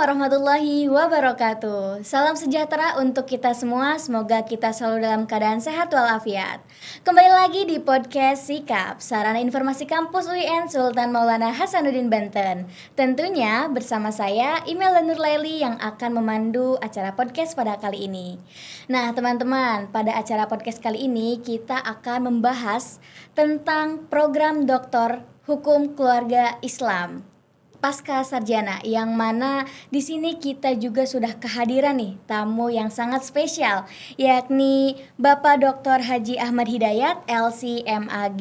warahmatullahi wabarakatuh. Salam sejahtera untuk kita semua. Semoga kita selalu dalam keadaan sehat walafiat. Kembali lagi di podcast Sikap, sarana informasi kampus UIN Sultan Maulana Hasanuddin Banten. Tentunya bersama saya Imelda Nurlaili yang akan memandu acara podcast pada kali ini. Nah teman-teman, pada acara podcast kali ini kita akan membahas tentang program Doktor Hukum Keluarga Islam Pasca Sarjana, yang mana di sini kita juga sudah kehadiran nih tamu yang sangat spesial, yakni Bapak Dr. Haji Ahmad Hidayat LC.MAg.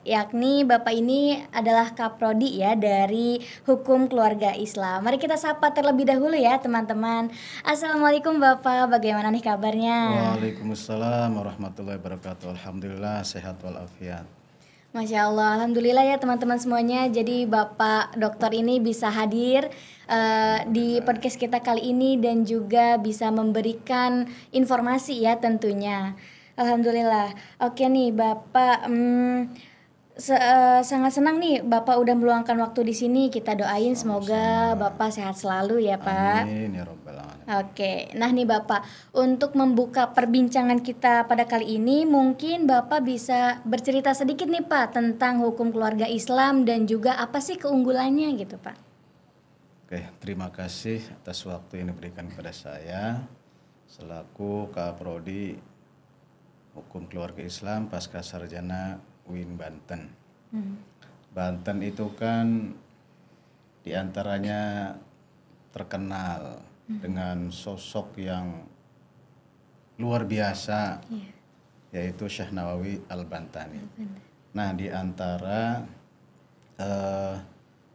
Yakni Bapak ini adalah kaprodi ya dari Hukum Keluarga Islam. Mari kita sapa terlebih dahulu ya teman-teman. Assalamualaikum Bapak, bagaimana nih kabarnya? Waalaikumsalam warahmatullahi wabarakatuh. Alhamdulillah sehat walafiat. Masya Allah, Alhamdulillah ya teman-teman semuanya. Jadi Bapak Dokter ini bisa hadir di podcast kita kali ini dan juga bisa memberikan informasi ya tentunya. Alhamdulillah. Oke nih Bapak, sangat senang nih Bapak udah meluangkan waktu di sini. Kita doain semoga Bapak sehat selalu ya Pak. Amin ya rabbal alamin. Oke, nah nih Bapak, untuk membuka perbincangan kita pada kali ini, mungkin Bapak bisa bercerita sedikit nih Pak tentang hukum keluarga Islam dan juga apa sih keunggulannya gitu Pak. Oke, terima kasih atas waktu yang diberikan kepada saya selaku Kaprodi Hukum Keluarga Islam Pasca Sarjana UIN Banten. Banten itu kan diantaranya terkenal dengan sosok yang luar biasa, yaitu Syekh Nawawi Al-Bantani. Nah, di antara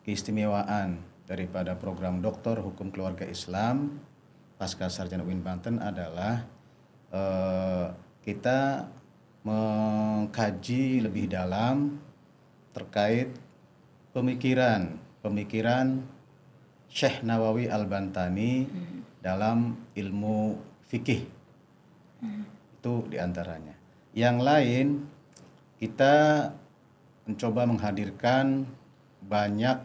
keistimewaan daripada program Doktor Hukum Keluarga Islam Pasca Sarjana UIN Banten adalah kita mengkaji lebih dalam terkait pemikiran Syekh Nawawi Al-Bantani dalam ilmu fikih. Itu diantaranya. Yang lain, kita mencoba menghadirkan banyak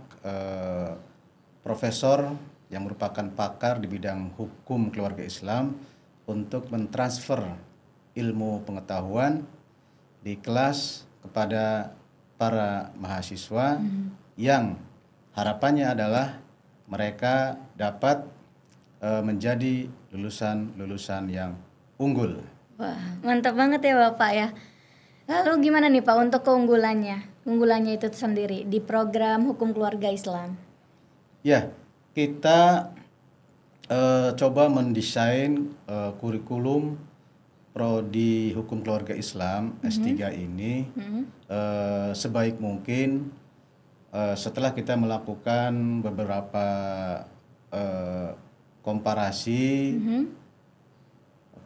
profesor yang merupakan pakar di bidang hukum keluarga Islam untuk mentransfer ilmu pengetahuan di kelas kepada para mahasiswa yang harapannya adalah mereka dapat menjadi lulusan yang unggul. Wah, mantap banget ya Bapak ya. Lalu gimana nih Pak untuk keunggulannya? Keunggulannya itu sendiri di program Hukum Keluarga Islam. Ya, kita coba mendesain kurikulum prodi Hukum Keluarga Islam S3 ini sebaik mungkin. Setelah kita melakukan beberapa komparasi,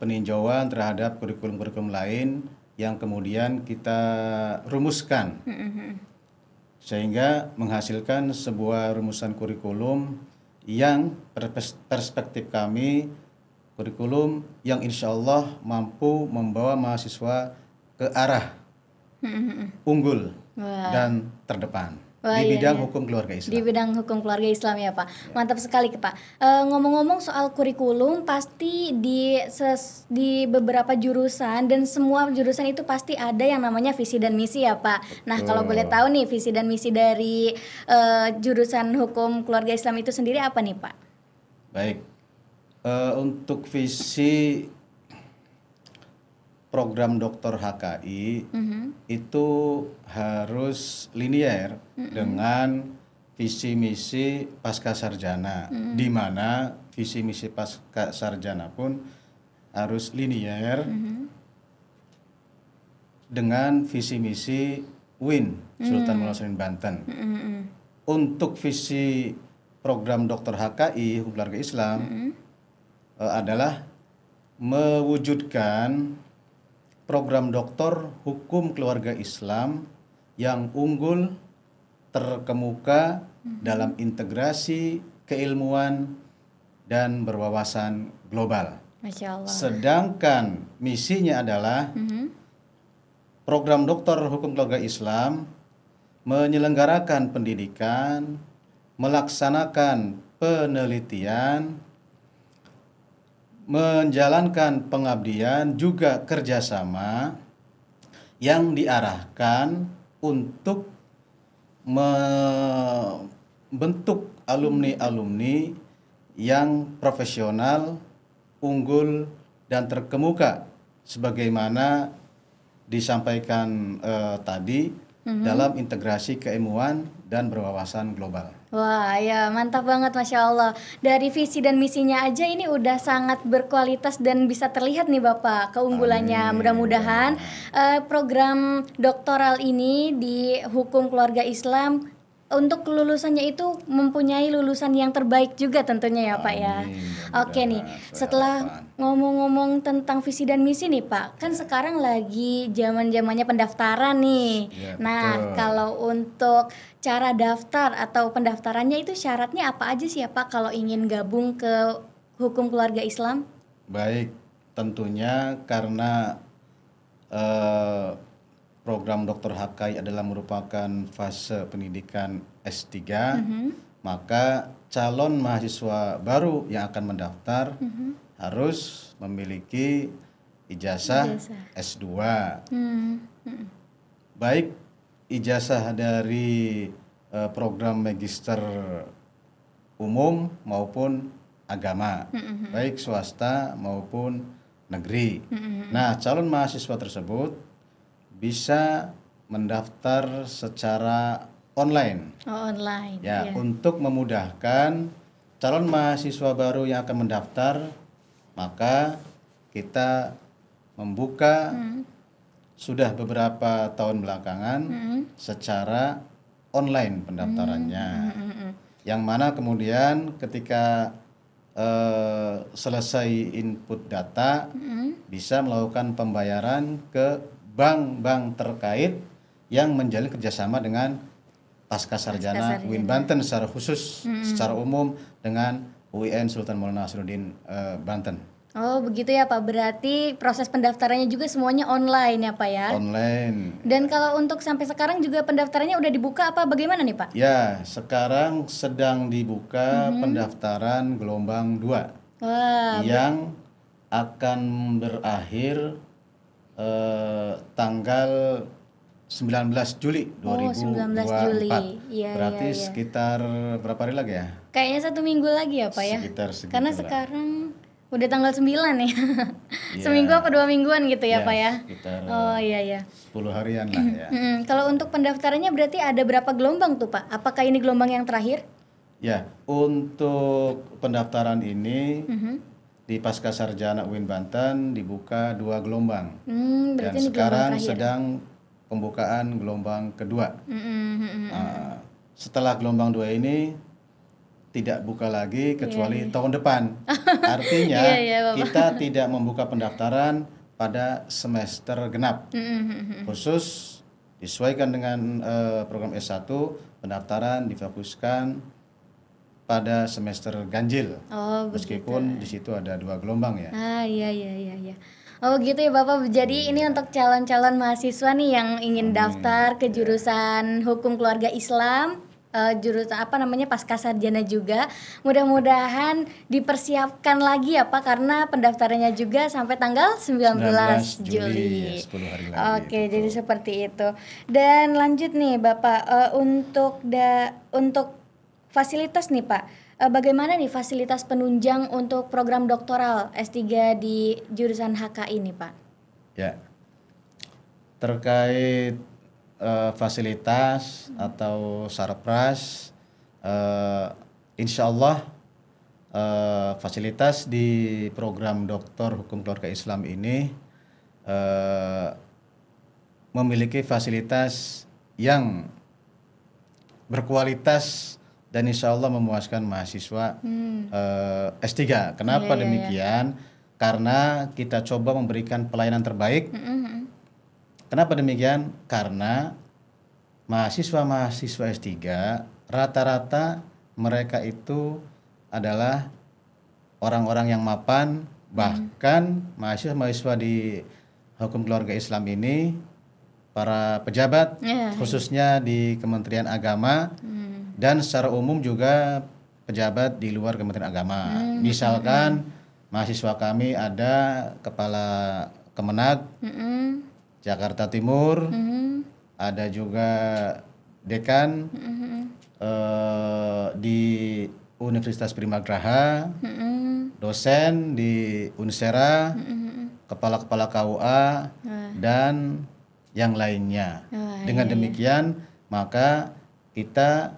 peninjauan terhadap kurikulum-kurikulum lain yang kemudian kita rumuskan, sehingga menghasilkan sebuah rumusan kurikulum yang perspektif kami, kurikulum yang insya Allah mampu membawa mahasiswa ke arah unggul dan terdepan. Di bidang hukum keluarga Islam. Di bidang hukum keluarga Islam ya Pak. Mantap sekali Pak. Ngomong-ngomong soal kurikulum, pasti di beberapa jurusan dan semua jurusan itu pasti ada yang namanya visi dan misi ya Pak. Nah kalau boleh tahu nih visi dan misi dari jurusan hukum keluarga Islam itu sendiri apa nih Pak? Baik, untuk visi program Doktor HKI itu harus linier dengan visi misi pasca sarjana, di mana visi misi pasca sarjana pun harus linier dengan visi misi UIN Sultan Maulana Hasanuddin Banten. Untuk visi program Doktor HKI Hukum Keluarga Islam adalah mewujudkan program Doktor Hukum Keluarga Islam yang unggul, terkemuka dalam integrasi keilmuan dan berwawasan global. Masya Allah. Sedangkan misinya adalah program Doktor Hukum Keluarga Islam menyelenggarakan pendidikan, melaksanakan penelitian, menjalankan pengabdian, juga kerjasama yang diarahkan untuk membentuk alumni-alumni yang profesional, unggul, dan terkemuka sebagaimana disampaikan tadi dalam integrasi keilmuan dan berwawasan global. Wah, ya mantap banget, Masya Allah. Dari visi dan misinya aja ini udah sangat berkualitas dan bisa terlihat nih Bapak keunggulannya. Amin. Mudah-mudahan program doktoral ini di Hukum Keluarga Islam untuk lulusannya itu mempunyai lulusan yang terbaik juga tentunya ya Pak ya. Amin. Oke nih, setelah ngomong-ngomong tentang visi dan misi nih Pak, kan sekarang lagi zaman-zamannya pendaftaran nih. Ya, Nah, betul. kalau untuk cara daftar atau pendaftarannya itu syaratnya apa aja sih ya Pak kalau ingin gabung ke Hukum Keluarga Islam? Baik, tentunya karena program Dr. HKI adalah merupakan fase pendidikan S3, maka calon mahasiswa baru yang akan mendaftar harus memiliki ijazah S2. Baik ijazah dari program magister umum maupun agama, baik swasta maupun negeri. Nah, calon mahasiswa tersebut bisa mendaftar secara online. Oh, online. Ya, iya. untuk memudahkan calon mahasiswa baru yang akan mendaftar, maka kita membuka sudah beberapa tahun belakangan secara online pendaftarannya. Yang mana kemudian ketika selesai input data bisa melakukan pembayaran ke bank-bank terkait yang menjalin kerjasama dengan Pasca Sarjana UIN Banten secara khusus, secara umum dengan UIN Sultan Maulana Nasruddin Banten. Oh begitu ya Pak, berarti proses pendaftarannya juga semuanya online ya Pak ya? Online. Dan kalau untuk sampai sekarang juga pendaftarannya udah dibuka apa bagaimana nih Pak? Ya, sekarang sedang dibuka pendaftaran gelombang 2 Wah, yang akan berakhir tanggal 19 Juli 2024. 19 Juli. Iya, Berarti iya, iya. sekitar berapa hari lagi ya? kayaknya 1 minggu lagi ya Pak ya? Sekitar segitu Karena lah. sekarang udah tanggal 9 ya. Iya. Seminggu apa 2 mingguan gitu ya Ya, Pak ya? sekitar Oh iya iya. 10 harian lah ya. Kalau untuk pendaftarannya berarti ada berapa gelombang tuh Pak? Apakah ini gelombang yang terakhir? Ya, untuk pendaftaran ini di Pasca Sarjana UIN Banten dibuka 2 gelombang. Dan Berarti ini gelombang sekarang terakhir. sedang pembukaan gelombang kedua. Nah, setelah gelombang 2 ini tidak buka lagi kecuali tahun depan. Artinya Iya, iya, Bapak. kita tidak membuka pendaftaran pada semester genap. Khusus disesuaikan dengan program S1, pendaftaran difokuskan pada semester ganjil. Oh, Meskipun di situ ada 2 gelombang ya. iya iya iya iya. Oh gitu ya Bapak. Jadi ini untuk calon-calon mahasiswa nih yang ingin daftar ke jurusan Hukum Keluarga Islam, jurusan apa namanya Pasca Sarjana juga. Mudah-mudahan dipersiapkan lagi ya Pak karena pendaftarannya juga sampai tanggal 19 Juli. ya, 10 hari lagi. Oke, jadi seperti itu. Dan lanjut nih Bapak, untuk fasilitas nih Pak, bagaimana nih fasilitas penunjang untuk program doktoral S3 di jurusan HKI ini Pak? Ya, terkait fasilitas atau sarpras, insya Allah fasilitas di program Doktor Hukum Keluarga Islam ini memiliki fasilitas yang berkualitas dan insya Allah memuaskan mahasiswa S3. Kenapa demikian? Karena kita coba memberikan pelayanan terbaik. Kenapa demikian? Karena mahasiswa-mahasiswa S3 rata-rata mereka itu adalah orang-orang yang mapan, bahkan mahasiswa-mahasiswa di Hukum Keluarga Islam ini para pejabat khususnya di Kementerian Agama dan secara umum juga pejabat di luar Kementerian Agama. Misalkan mahasiswa kami ada Kepala Kemenag Jakarta Timur, ada juga dekan di Universitas Primagraha, dosen di Unsera, kepala-kepala KUA, dan yang lainnya. Dengan demikian, maka kita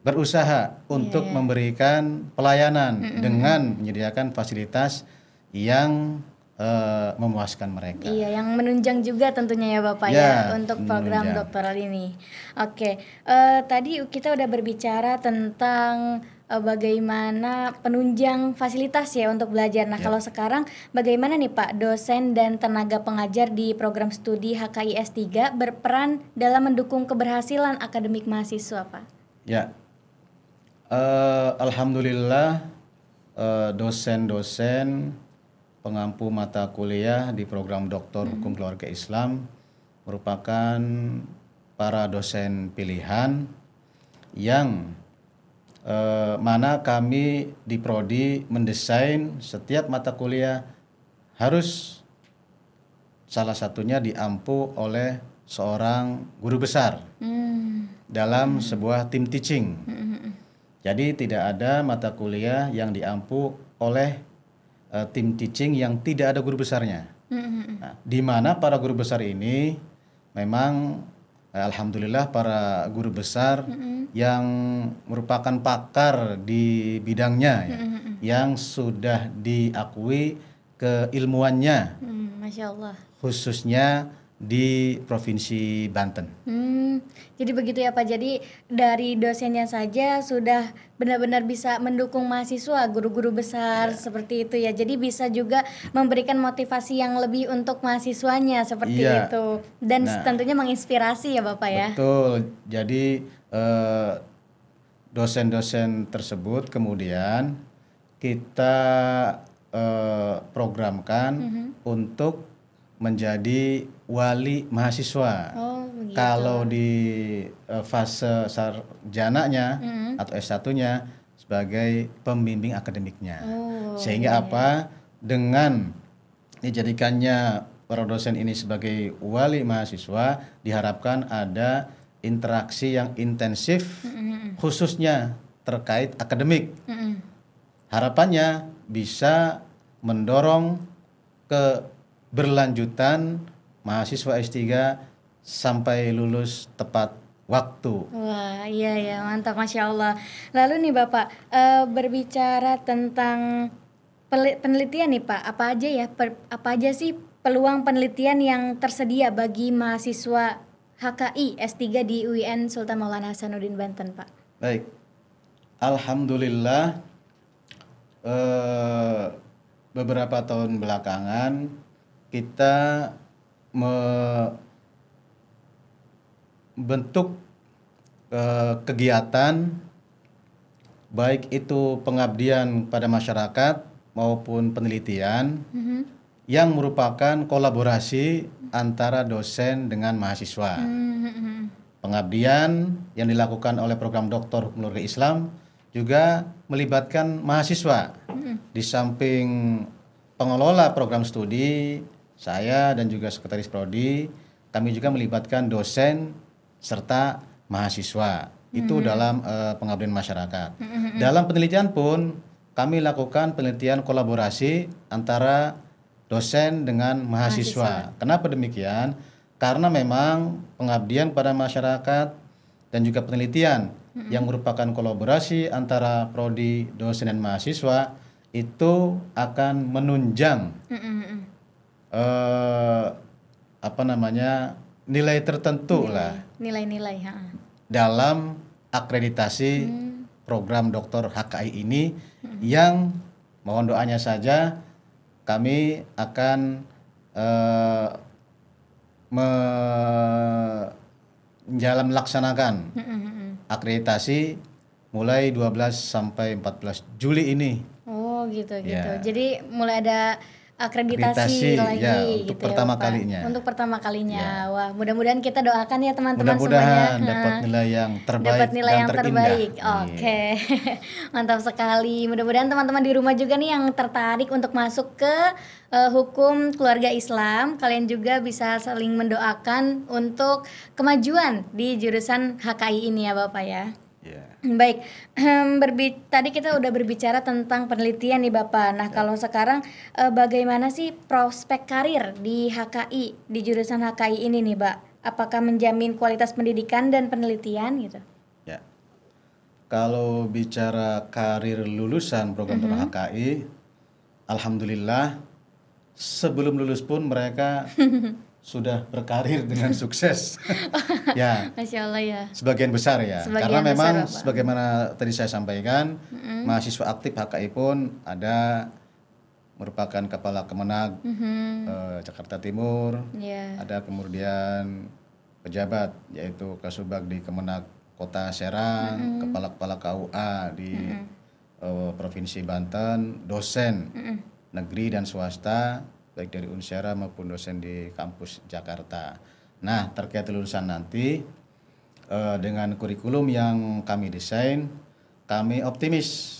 berusaha untuk memberikan pelayanan dengan menyediakan fasilitas yang memuaskan mereka. Iya, yang menunjang juga tentunya ya Bapak ya untuk program doktoral ini. Oke, tadi kita udah berbicara tentang bagaimana penunjang fasilitas ya untuk belajar. Nah, kalau sekarang bagaimana nih Pak, dosen dan tenaga pengajar di program studi HKI S3 berperan dalam mendukung keberhasilan akademik mahasiswa, Pak? Ya, alhamdulillah dosen-dosen pengampu mata kuliah di program Doktor Hukum Keluarga Islam merupakan para dosen pilihan yang mana kami di Prodi mendesain setiap mata kuliah harus salah satunya diampu oleh seorang guru besar dalam sebuah tim teaching. Jadi tidak ada mata kuliah yang diampu oleh tim teaching yang tidak ada guru besarnya. Nah, di mana para guru besar ini memang alhamdulillah para guru besar yang merupakan pakar di bidangnya ya, yang sudah diakui keilmuannya, Masya Allah. khususnya di Provinsi Banten. Jadi begitu ya Pak, jadi dari dosennya saja sudah benar-benar bisa mendukung mahasiswa, guru-guru besar seperti itu ya. Jadi bisa juga memberikan motivasi yang lebih untuk mahasiswanya seperti itu. Dan tentunya menginspirasi ya Bapak ya. Betul, jadi dosen-dosen tersebut kemudian kita programkan untuk menjadi wali mahasiswa. Kalau di fase sarjananya atau S1-nya sebagai pembimbing akademiknya. Sehingga apa? Dengan dijadikannya para dosen ini sebagai wali mahasiswa, diharapkan ada interaksi yang intensif khususnya terkait akademik. Harapannya bisa mendorong keberlanjutan mahasiswa S3 sampai lulus tepat waktu. Wah, iya ya, mantap, Masya Allah. Lalu nih Bapak, berbicara tentang penelitian nih Pak, apa aja sih peluang penelitian yang tersedia bagi mahasiswa HKI S3 di UIN Sultan Maulana Hasanuddin Banten, Pak? Baik, alhamdulillah beberapa tahun belakangan kita membentuk kegiatan baik itu pengabdian pada masyarakat maupun penelitian yang merupakan kolaborasi antara dosen dengan mahasiswa. Pengabdian yang dilakukan oleh program Doktor Hukum Keluarga Islam juga melibatkan mahasiswa. Di samping pengelola program studi, saya dan juga sekretaris prodi, kami juga melibatkan dosen serta mahasiswa. Itu dalam pengabdian masyarakat. Dalam penelitian pun kami lakukan penelitian kolaborasi antara dosen dengan mahasiswa. Kenapa demikian? Karena memang pengabdian pada masyarakat dan juga penelitian yang merupakan kolaborasi antara prodi, dosen dan mahasiswa itu akan menunjang nilai tertentu lah. Nilai-nilai. Dalam akreditasi program Doktor HKI ini yang mohon doanya saja kami akan melaksanakan akreditasi mulai 12 sampai 14 Juli ini. Oh gitu. Jadi mulai ada akreditasi lagi ya, untuk gitu pertama ya Bapak. kalinya. Untuk pertama kalinya. Ya. Wah, mudah-mudahan kita doakan ya teman-teman semuanya. Mudah-mudahan dapat nilai yang terbaik Dapat nilai dan yang terindah. terbaik. Oke. Mantap sekali. Mudah-mudahan teman-teman di rumah juga nih yang tertarik untuk masuk ke hukum keluarga Islam, kalian juga bisa saling mendoakan untuk kemajuan di jurusan HKI ini ya Bapak ya. Yeah. Baik, tadi kita udah berbicara tentang penelitian nih Bapak. Nah, kalau sekarang bagaimana sih prospek karir di HKI, di jurusan HKI ini nih, Pak? Apakah menjamin kualitas pendidikan dan penelitian gitu? Ya, kalau bicara karir lulusan program HKI, alhamdulillah sebelum lulus pun mereka sudah berkarir dengan sukses. Ya, Masya Allah ya. sebagian besar ya. Sebagian Karena memang besar, Bapak. sebagaimana tadi saya sampaikan, mahasiswa aktif HKI pun ada merupakan kepala Kemenag Jakarta Timur, ada kemudian pejabat yaitu Kasubag di Kemenag Kota Serang, kepala-kepala KUA di Provinsi Banten, dosen negeri dan swasta baik dari Unsera maupun dosen di kampus Jakarta. Nah, terkait lulusan nanti dengan kurikulum yang kami desain, kami optimis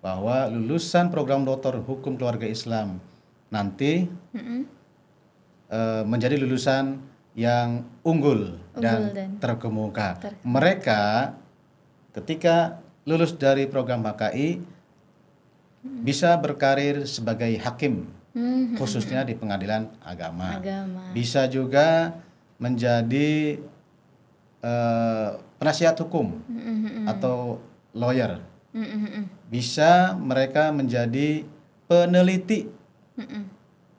bahwa lulusan program Doktor Hukum Keluarga Islam nanti menjadi lulusan yang unggul dan terkemuka. Mereka ketika lulus dari program HKI bisa berkarir sebagai hakim, khususnya di pengadilan agama. Bisa juga menjadi penasihat hukum atau lawyer. Bisa mereka menjadi peneliti,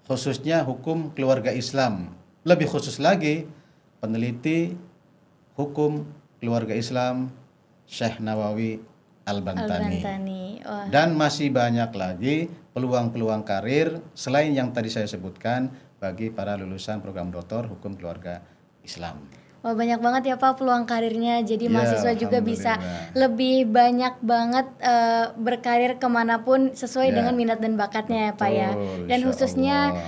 khususnya hukum keluarga Islam. Lebih khusus lagi, peneliti hukum keluarga Islam Syekh Nawawi Al-Bantani. Dan masih banyak lagi peluang-peluang karir selain yang tadi saya sebutkan bagi para lulusan program doktor hukum keluarga Islam. Wah, banyak banget ya Pak peluang karirnya. Jadi mahasiswa juga bisa lebih banyak banget berkarir kemanapun sesuai dengan minat dan bakatnya ya Pak ya. Dan khususnya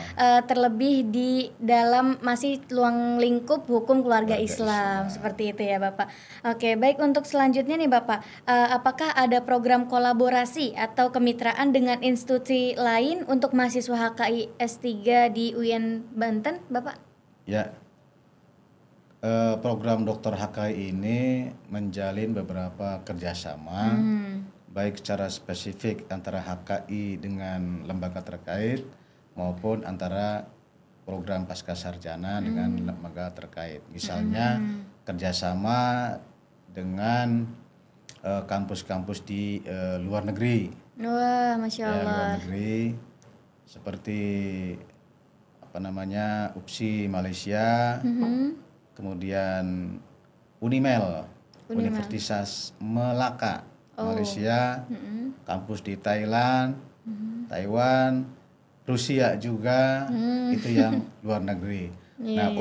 terlebih di dalam masih ruang lingkup hukum keluarga Islam. Seperti itu ya Bapak. Oke, baik, untuk selanjutnya nih Bapak, apakah ada program kolaborasi atau kemitraan dengan institusi lain untuk mahasiswa HKI S3 di UIN Banten Bapak? Ya. Program dokter HKI ini menjalin beberapa kerjasama, baik secara spesifik antara HKI dengan lembaga terkait maupun antara program pasca sarjana dengan lembaga terkait. Misalnya kerjasama dengan kampus-kampus di luar negeri. Wah, Masya Allah. Luar negeri seperti UPSI Malaysia. Kemudian Unimel, Universitas Melaka, Malaysia, kampus di Thailand, Taiwan, Rusia juga, itu yang luar negeri.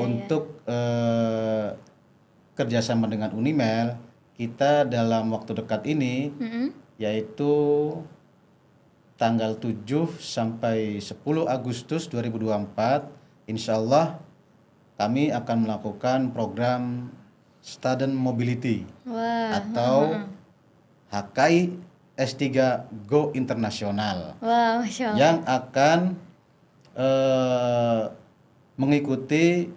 Untuk kerjasama dengan Unimel, kita dalam waktu dekat ini, yaitu tanggal 7 sampai 10 Agustus 2024, insya Allah kami akan melakukan program Student Mobility atau HKI S3 Go Internasional. Wow, Masya Allah. Yang akan mengikuti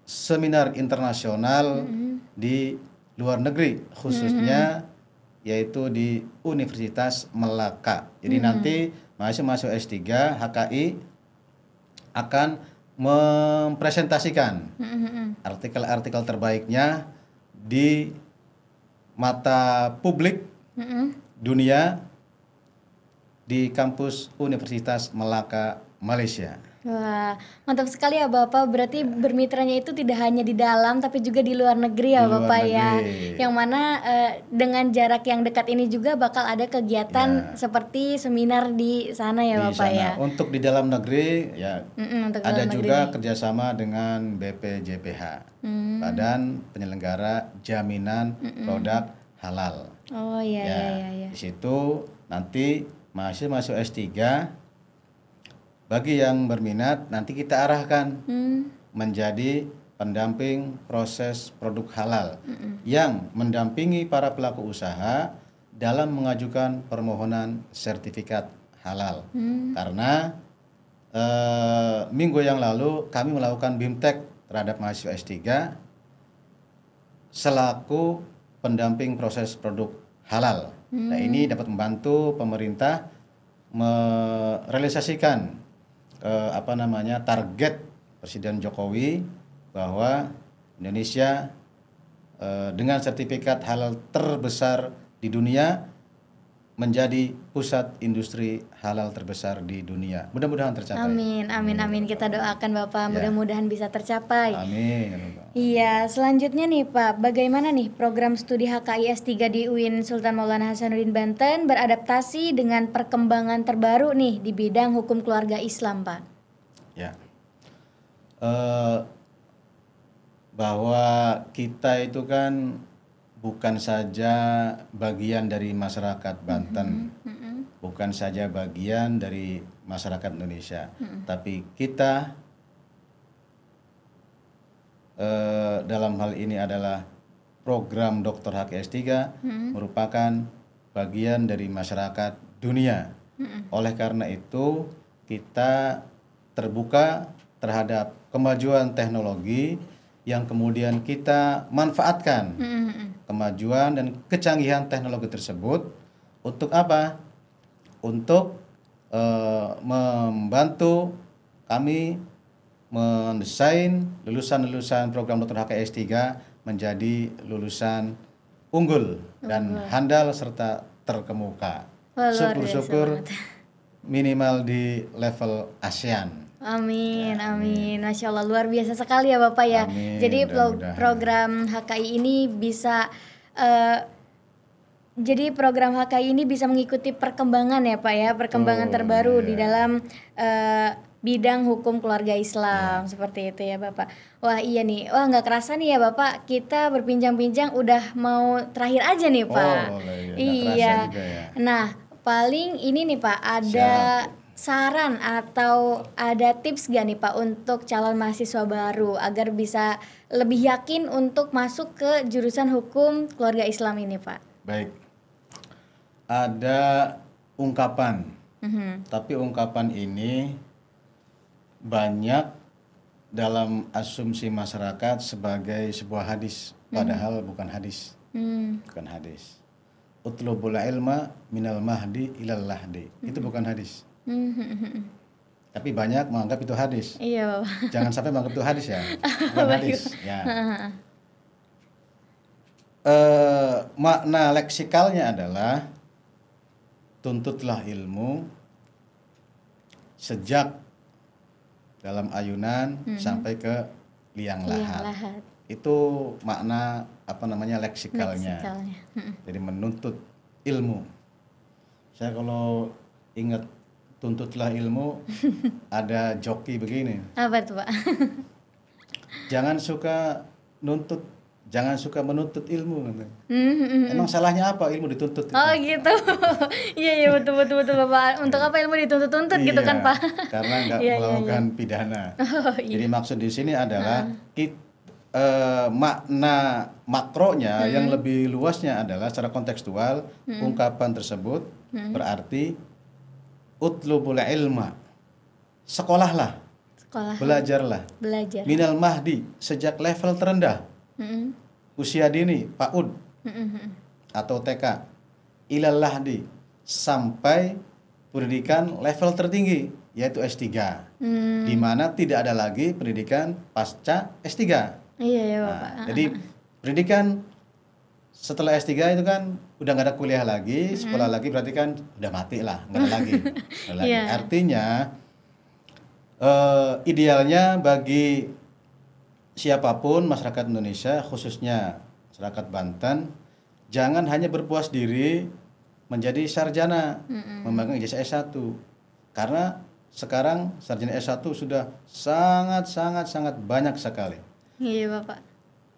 seminar internasional di luar negeri, khususnya yaitu di Universitas Melaka. Jadi nanti mahasiswa S3 HKI akan mempresentasikan artikel-artikel terbaiknya di mata publik dunia di kampus Universitas Melaka, Malaysia. Wah, mantap sekali ya Bapak. Berarti bermitranya itu tidak hanya di dalam tapi juga di luar negeri ya Bapak ya. Yang mana dengan jarak yang dekat ini juga bakal ada kegiatan seperti seminar di sana ya Bapak ya. Untuk di dalam negeri ya ada juga kerjasama dengan BPJPH, Badan Penyelenggara Jaminan Produk Halal. Oh iya. Di situ nanti mahasiswa S3 Bagi yang berminat nanti kita arahkan Hmm. menjadi pendamping proses produk halal yang mendampingi para pelaku usaha dalam mengajukan permohonan sertifikat halal. Karena minggu yang lalu kami melakukan BIMTEK terhadap mahasiswa S3 selaku pendamping proses produk halal. Nah, ini dapat membantu pemerintah merealisasikan target Presiden Jokowi bahwa Indonesia dengan sertifikat halal terbesar di dunia menjadi pusat industri halal terbesar di dunia. Mudah-mudahan tercapai. Amin, amin, amin. Kita doakan Bapak, Ya. mudah-mudahan bisa tercapai. Amin. Iya, selanjutnya nih Pak, bagaimana nih program studi HKI S3 di UIN Sultan Maulana Hasanuddin Banten beradaptasi dengan perkembangan terbaru nih di bidang hukum keluarga Islam, Pak? Ya, bahwa kita itu kan bukan saja bagian dari masyarakat Banten, bukan saja bagian dari masyarakat Indonesia, tapi kita dalam hal ini adalah program Dr. HKI S3 merupakan bagian dari masyarakat dunia. Oleh karena itu kita terbuka terhadap kemajuan teknologi yang kemudian kita manfaatkan kemajuan dan kecanggihan teknologi tersebut untuk apa? Untuk membantu kami mendesain lulusan-lulusan program Dr. HKI S3 menjadi lulusan unggul dan handal serta terkemuka. Wah, luar biasa Syukur-syukur banget. minimal di level ASEAN. Amin, amin. Masya Allah, luar biasa sekali ya Bapak ya. Amin, Jadi mudah-mudahan. program HKI ini bisa jadi program HKI ini bisa mengikuti perkembangan ya Pak ya, perkembangan Betul, terbaru iya. di dalam bidang hukum keluarga Islam seperti itu ya Bapak. Wah iya nih, wah nggak kerasa nih ya Bapak, kita berbincang-bincang udah mau terakhir aja nih Pak. boleh, ya. Nggak Iya. kerasa juga ya. Nah paling ini nih Pak, ada saran atau ada tips gak nih Pak untuk calon mahasiswa baru agar bisa lebih yakin untuk masuk ke jurusan hukum keluarga Islam ini Pak? Baik. Ada ungkapan, tapi ungkapan ini banyak dalam asumsi masyarakat sebagai sebuah hadis, padahal bukan hadis. Bukan hadis. Utlubul ilma minal mahdi ilal lahdi. Itu bukan hadis. Tapi banyak menganggap itu hadis. Iya Bapak. Jangan sampai menganggap itu hadis ya. Bukan hadis. Ya. Makna leksikalnya adalah tuntutlah ilmu sejak dalam ayunan sampai ke liang lahat. Lahat. Itu makna leksikalnya. Leksikalnya. Jadi menuntut ilmu. Saya kalau ingat tuntutlah ilmu ada joki begini. Apa tuh Pak? Jangan suka menuntut ilmu katanya. Emang salahnya apa ilmu dituntut? Oh gitu. Iya betul Bapak. Untuk apa ilmu dituntut-tuntut gitu kan Pak? Karena nggak Iya, melakukan pidana. Oh, iya. Jadi maksud di sini adalah makna makronya yang lebih luasnya adalah secara kontekstual ungkapan tersebut berarti utlubul ilma, sekolahlah, Sekolah belajar minal mahdi sejak level terendah, usia dini PAUD atau TK, ilal lahdi sampai pendidikan level tertinggi yaitu S3, di mana tidak ada lagi pendidikan pasca S3. Iya ya Bapak. Nah, jadi pendidikan setelah S3 itu kan udah nggak ada kuliah lagi, sekolah lagi, berarti kan udah mati lah, nggak ada lagi. Nggak ada lagi. Iya. Artinya idealnya bagi siapapun masyarakat Indonesia, khususnya masyarakat Banten, jangan hanya berpuas diri menjadi sarjana, memegang ijazah S1. Karena sekarang sarjana S1 sudah sangat banyak sekali. Iya Bapak.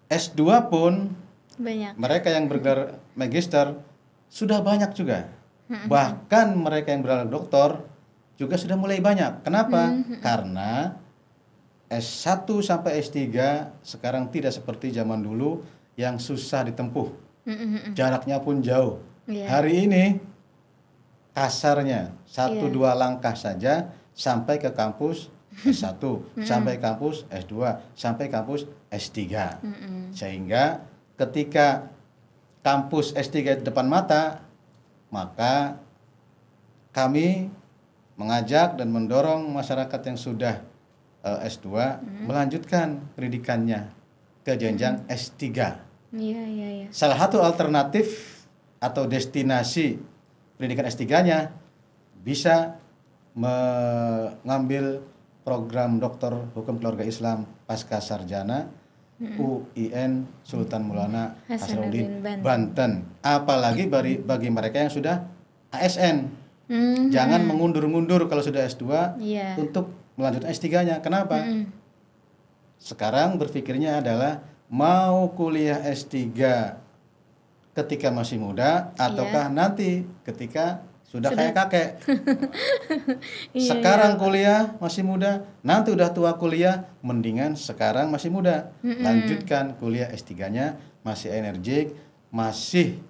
S2 pun Banyak. mereka yang bergelar magister sudah banyak juga. Bahkan mereka yang bergelar doktor juga sudah mulai banyak. Kenapa? Karena S1 sampai S3 sekarang tidak seperti zaman dulu yang susah ditempuh. Jaraknya pun jauh. Hari ini kasarnya 1-2 langkah saja sampai ke kampus S1, sampai kampus S2, sampai kampus S3. Sehingga ketika kampus S3 di depan mata, maka kami mengajak dan mendorong masyarakat yang sudah S2 melanjutkan pendidikannya ke jenjang S3. Salah satu alternatif atau destinasi pendidikan S3-nya bisa mengambil program Doktor Hukum Keluarga Islam Pasca Sarjana UIN Sultan Maulana Hasanuddin Banten. Apalagi bagi mereka yang sudah ASN. Jangan mengundur-mundur kalau sudah S2 untuk melanjutkan S3-nya. Kenapa? Sekarang berpikirnya adalah mau kuliah S3 ketika masih muda ataukah nanti ketika sudah kayak kakek. Sekarang kuliah masih muda, nanti udah tua kuliah, mendingan sekarang masih muda. Lanjutkan kuliah S3-nya, masih energik, masih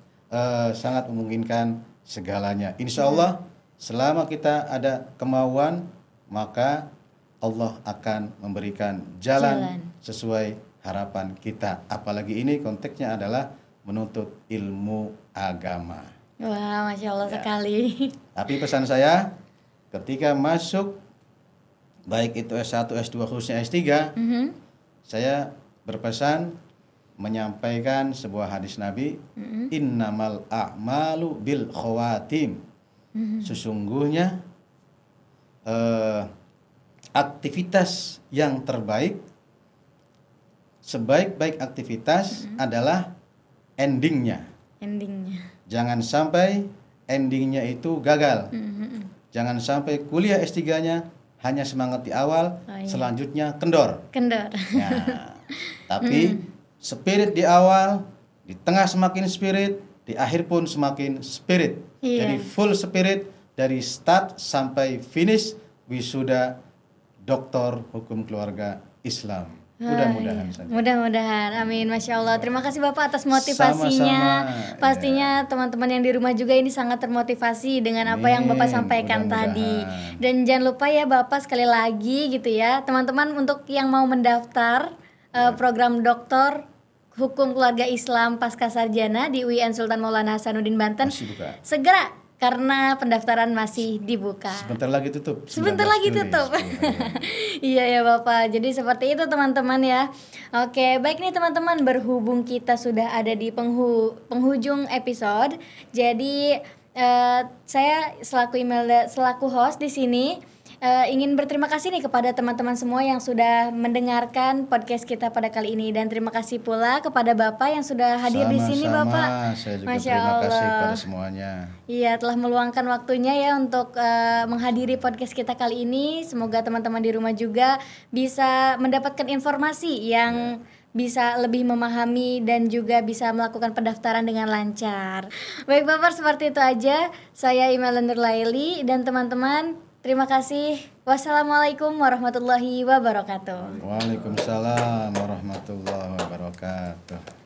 sangat memungkinkan segalanya. Insya Allah selama kita ada kemauan, maka Allah akan memberikan jalan sesuai harapan kita. Apalagi ini konteksnya adalah menuntut ilmu agama. Wah, Masya Allah sekali. Tapi pesan saya, ketika masuk, baik itu S1, S2, khususnya S3, saya berpesan menyampaikan sebuah hadis Nabi, innamal a'malu bil khawatim. Sesungguhnya aktivitas yang terbaik, sebaik-baik aktivitas adalah endingnya. Jangan sampai endingnya itu gagal. Jangan sampai kuliah S3-nya hanya semangat di awal, selanjutnya kendor. Nah, tapi spirit di awal, di tengah semakin spirit, di akhir pun semakin spirit. Jadi full spirit dari start sampai finish wisuda Doktor Hukum Keluarga Islam. Mudah-mudahan saja. Mudah-mudahan, amin. Masya Allah. Terima kasih Bapak atas motivasinya. Pastinya teman-teman yang di rumah juga ini sangat termotivasi dengan apa yang Bapak sampaikan tadi. Dan jangan lupa ya Bapak sekali lagi gitu ya, teman-teman untuk yang mau mendaftar program Doktor Hukum Keluarga Islam Pasca Sarjana di UIN Sultan Maulana Hasanuddin Banten, segera karena pendaftaran masih dibuka. Sebentar lagi tutup. Iya ya Bapak. Jadi seperti itu teman-teman ya. Oke, baik nih teman-teman, berhubung kita sudah ada di penghujung episode. Jadi saya selaku host di sini ingin berterima kasih nih kepada teman-teman semua yang sudah mendengarkan podcast kita pada kali ini, dan terima kasih pula kepada Bapak yang sudah hadir di sini Bapak. Saya juga terima kasih kepada semuanya. Iya, telah meluangkan waktunya ya untuk menghadiri podcast kita kali ini. Semoga teman-teman di rumah juga bisa mendapatkan informasi yang bisa lebih memahami dan juga bisa melakukan pendaftaran dengan lancar. Baik Bapak, seperti itu aja. Saya Imelda Nurlaili dan teman-teman, terima kasih. Wassalamualaikum warahmatullahi wabarakatuh. Waalaikumsalam warahmatullahi wabarakatuh.